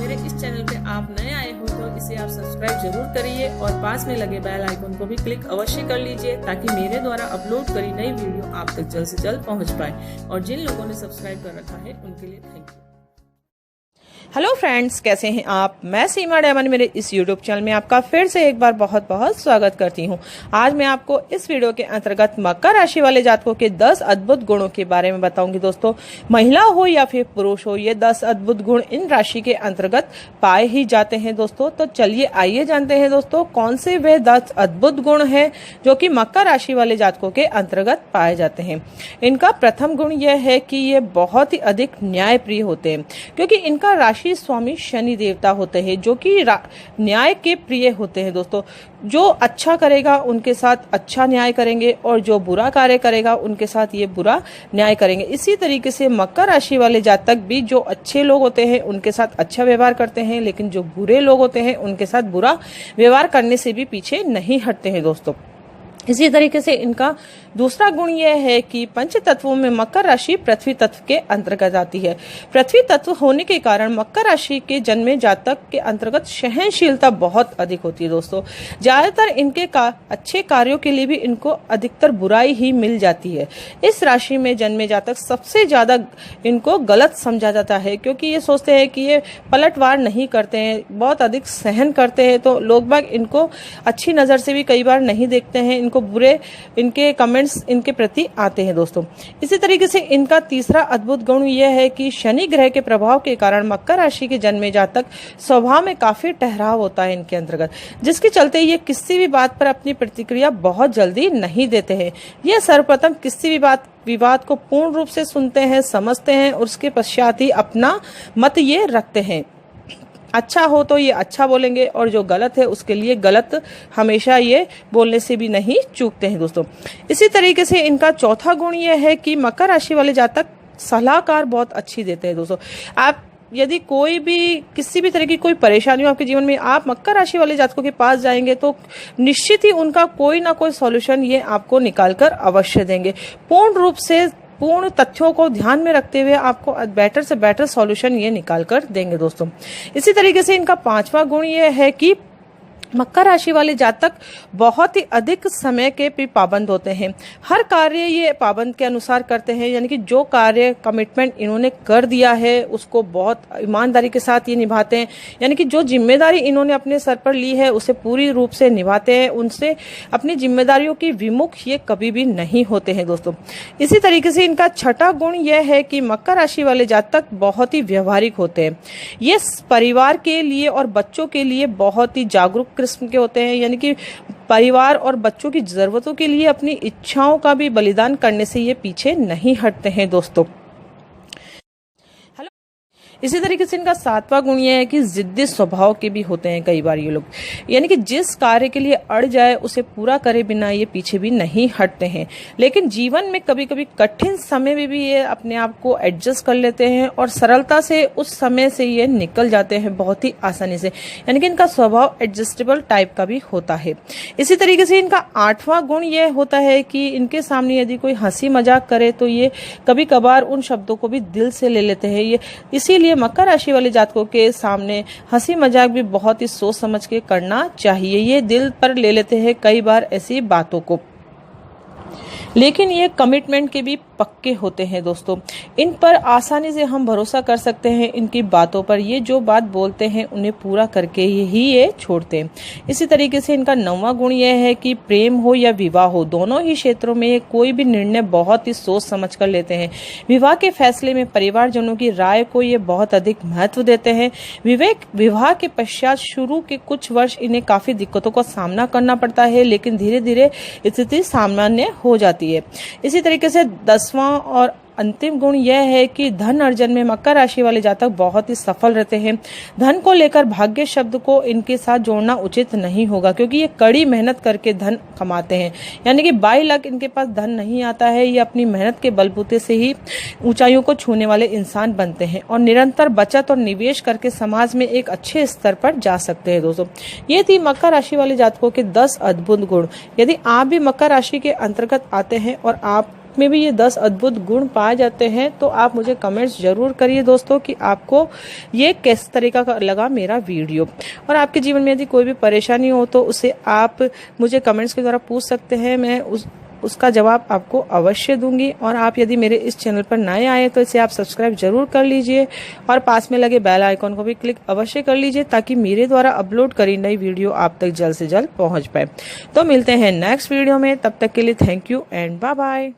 मेरे इस चैनल पे आप नए आए हो तो इसे आप सब्सक्राइब जरूर करिए और पास में लगे बेल आइकन को भी क्लिक अवश्य कर लीजिए ताकि मेरे द्वारा अपलोड करी नई वीडियो आप तक जल्द से जल्द पहुंच पाए। और जिन लोगों ने सब्सक्राइब कर रखा है उनके लिए थैंक यू। हेलो फ्रेंड्स, कैसे हैं आप? मैं सीमा डायमंड मेरे इस यूट्यूब चैनल में आपका फिर से एक बार बहुत बहुत स्वागत करती हूं। आज मैं आपको इस वीडियो के अंतर्गत मकर राशि वाले जातकों के 10 अद्भुत गुणों के बारे में बताऊंगी। दोस्तों, महिला हो या फिर पुरुष हो, ये 10 अद्भुत गुण इन राशि के अंतर्गत पाए ही जाते हैं। दोस्तों, तो चलिए आइए जानते हैं दोस्तों कौन से वे 10 अद्भुत गुण हैं जो कि मकर राशि वाले जातकों के अंतर्गत पाए जाते हैं। इनका प्रथम गुण यह है कि ये बहुत ही अधिक न्यायप्रिय होते हैं, क्योंकि इनका राशि स्वामी शनि देवता होते हैं जो कि न्याय के प्रिय होते हैं। दोस्तों, जो अच्छा करेगा उनके साथ अच्छा न्याय करेंगे और जो बुरा कार्य करेगा उनके साथ ये बुरा न्याय करेंगे। इसी तरीके से मकर राशि वाले जातक भी जो अच्छे लोग होते हैं उनके साथ अच्छा व्यवहार करते हैं, लेकिन जो बुरे लोग होते हैं उनके साथ बुरा व्यवहार करने से भी पीछे नहीं हटते हैं। दोस्तों, इसी तरीके से इनका दूसरा गुण यह है कि पंच तत्वों में मकर राशि पृथ्वी तत्व के अंतर्गत आती है। पृथ्वी तत्व होने के कारण मकर राशि के जन्मे जातक के अंतर्गत सहनशीलता बहुत अधिक होती है। दोस्तों, ज्यादातर इनके अच्छे कार्यों के लिए भी इनको अधिकतर बुराई ही मिल जाती है। इस राशि में जन्मे जातक सबसे ज्यादा इनको गलत समझा जाता है, क्योंकि ये सोचते हैं कि ये पलटवार नहीं करते हैं, बहुत अधिक सहन करते हैं, तो लोग बाग इनको अच्छी नजर से भी कई बार नहीं देखते हैं, इनको बुरे इनके कमेंट्स इनके प्रति आते हैं। दोस्तों, इसी तरीके से इनका तीसरा अद्भुत गुण यह है कि शनि ग्रह के प्रभाव के कारण मकर राशि के जन्मे जातक स्वभाव में काफी ठहराव होता है इनके अंतर्गत, जिसके चलते ये किसी भी बात पर अपनी प्रतिक्रिया बहुत जल्दी नहीं देते हैं। ये सर्वप्रथम किसी भी विवाद को पूर्ण रूप से सुनते हैं, समझते हैं और उसके पश्चात ही अपना मत ये रखते हैं। अच्छा हो तो ये अच्छा बोलेंगे और जो गलत है उसके लिए गलत हमेशा ये बोलने से भी नहीं चूकते हैं। दोस्तों, इसी तरीके से इनका चौथा गुण ये है कि मकर राशि वाले जातक सलाहकार बहुत अच्छी देते हैं। दोस्तों, आप यदि कोई भी किसी भी तरह की कोई परेशानी हो आपके जीवन में, आप मकर राशि वाले जातकों के पास जाएंगे तो निश्चित ही उनका कोई ना कोई सॉल्यूशन ये आपको निकाल कर अवश्य देंगे। पूर्ण तथ्यों को ध्यान में रखते हुए आपको बेटर से बेटर सॉल्यूशन ये निकाल कर देंगे। दोस्तों, इसी तरीके से इनका पांचवा गुण ये है कि मकर राशि वाले जातक बहुत ही अधिक समय के भी पाबंद होते हैं। हर कार्य ये पाबंद के अनुसार करते हैं, यानी कि जो कार्य कमिटमेंट इन्होंने कर दिया है उसको बहुत ईमानदारी के साथ ये निभाते हैं, यानी कि जो जिम्मेदारी इन्होंने अपने सर पर ली है उसे पूरी रूप से निभाते हैं, उनसे अपनी जिम्मेदारियों की विमुख ये कभी भी नहीं होते हैं। दोस्तों, इसी तरीके से इनका छठा गुण यह है कि मकर राशि वाले जातक बहुत ही व्यवहारिक होते हैं। ये परिवार के लिए और बच्चों के लिए बहुत ही जागरूक किस्म के होते हैं, यानी कि परिवार और बच्चों की जरूरतों के लिए अपनी इच्छाओं का भी बलिदान करने से ये पीछे नहीं हटते हैं। दोस्तों, इसी तरीके से इनका सातवां गुण यह है कि जिद्दी स्वभाव के भी होते हैं कई बार ये लोग, यानी कि जिस कार्य के लिए अड़ जाए उसे पूरा करे बिना ये पीछे भी नहीं हटते हैं। लेकिन जीवन में कभी कभी कठिन समय में भी ये अपने आप को एडजस्ट कर लेते हैं और सरलता से उस समय से ये निकल जाते हैं बहुत ही आसानी से, यानी कि इनका स्वभाव एडजस्टेबल टाइप का भी होता है। इसी तरीके से इनका आठवां गुण यह होता है कि इनके सामने यदि कोई हंसी मजाक करे तो ये कभी कभार उन शब्दों को भी दिल से ले लेते हैं। ये इसीलिए मकर राशि वाले जातकों के सामने हंसी मजाक भी बहुत ही सोच समझ के करना चाहिए। ये दिल पर ले लेते हैं कई बार ऐसी बातों को, लेकिन ये कमिटमेंट के भी पक्के होते हैं। दोस्तों, इन पर आसानी से हम भरोसा कर सकते हैं, इनकी बातों पर। ये जो बात बोलते हैं उन्हें पूरा करके ही ये छोड़ते हैं। इसी तरीके से इनका नौवां गुण यह है कि प्रेम हो या विवाह हो, दोनों ही क्षेत्रों में कोई भी निर्णय बहुत ही सोच समझ कर लेते हैं। विवाह के फैसले में परिवारजनों की राय को ये बहुत अधिक महत्व देते हैं। विवाह के पश्चात शुरू के कुछ वर्ष इन्हें काफी दिक्कतों का सामना करना पड़ता है, लेकिन धीरे धीरे स्थिति सामान्य हो जाती है। इसी तरीके से 10वां और अंतिम गुण यह है कि धन अर्जन में मकर राशि वाले जातक बहुत ही सफल रहते हैं। धन को लेकर भाग्य शब्द को इनके साथ जोड़ना उचित नहीं होगा, क्योंकि ये कड़ी मेहनत करके धन कमाते हैं, यानी कि बाई लाख इनके पास धन नहीं आता है। ये अपनी मेहनत के बलबूते से ही ऊंचाइयों को छूने वाले इंसान बनते हैं और निरंतर बचत और निवेश करके समाज में एक अच्छे स्तर पर जा सकते हैं। दोस्तों, ये थी मकर राशि वाले जातकों के 10 अद्भुत गुण। यदि आप भी मकर राशि के अंतर्गत आते हैं और आप जातक में भी ये 10 अद्भुत गुण पाए जाते हैं। तो आप मुझे कमेंट्स जरूर करिए दोस्तों कि आपको ये किस तरीका का लगा मेरा वीडियो। और आपके जीवन में यदि कोई भी परेशानी हो तो उसे आप मुझे कमेंट्स के द्वारा पूछ सकते हैं, मैं उसका जवाब आपको अवश्य दूंगी। और आप यदि मेरे इस चैनल पर नए आए तो इसे आप सब्सक्राइब जरूर कर लीजिए और पास में लगे बेल आइकॉन को भी क्लिक अवश्य कर लीजिए ताकि मेरे द्वारा अपलोड करी नई वीडियो आप तक जल्द से जल्द पहुंच पाए। तो मिलते हैं नेक्स्ट वीडियो में, तब तक के लिए thank you and bye bye.